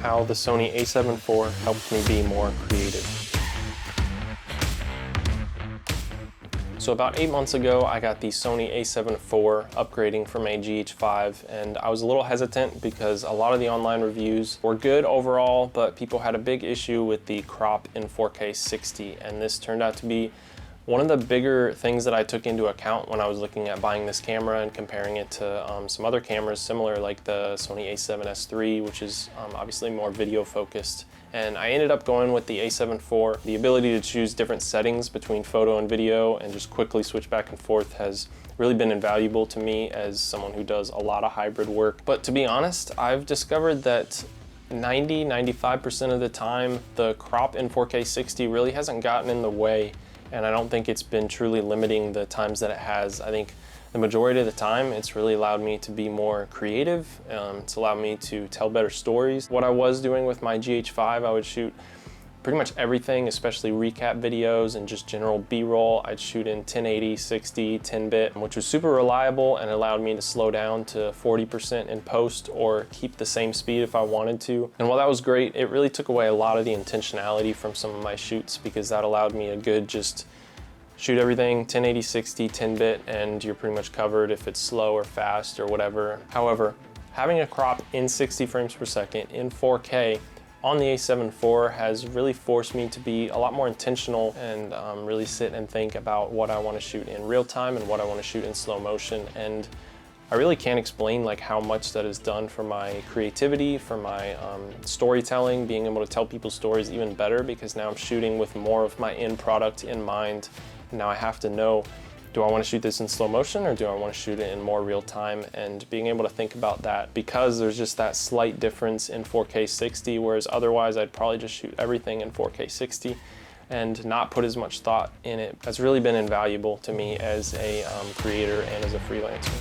How the Sony a7 IV helped me be more creative. So about 8 months ago, I got the Sony a7 IV upgrading from a GH5, and I was a little hesitant because a lot of the online reviews were good overall, but people had a big issue with the crop in 4K 60, and this turned out to be one of the bigger things that I took into account when I was looking at buying this camera and comparing it to some other cameras similar, like the Sony a7S III, which is obviously more video focused. And I ended up going with the a7 IV. The ability to choose different settings between photo and video and just quickly switch back and forth has really been invaluable to me as someone who does a lot of hybrid work. But to be honest, I've discovered that 90–95% of the time, the crop in 4K 60 really hasn't gotten in the way, and I don't think it's been truly limiting the times that it has. I think the majority of the time, it's really allowed me to be more creative. It's allowed me to tell better stories. What I was doing with my GH5, I would shoot pretty much everything, especially recap videos and just general B-roll. I'd shoot in 1080, 60, 10-bit, which was super reliable and allowed me to slow down to 40% in post or keep the same speed if I wanted to. And while that was great, it really took away a lot of the intentionality from some of my shoots, because that allowed me a good just shoot everything 1080, 60, 10-bit, and you're pretty much covered if it's slow or fast or whatever. However, having a crop in 60 frames per second in 4K on the a7 IV has really forced me to be a lot more intentional and really sit and think about what I want to shoot in real time and what I want to shoot in slow motion. And I really can't explain like how much that has done for my creativity, for my storytelling, being able to tell people's stories even better, because now I'm shooting with more of my end product in mind. Now I have to know, do I want to shoot this in slow motion or do I want to shoot it in more real time? And being able to think about that, because there's just that slight difference in 4K 60, whereas otherwise I'd probably just shoot everything in 4K 60 and not put as much thought in it, has really been invaluable to me as a creator and as a freelancer.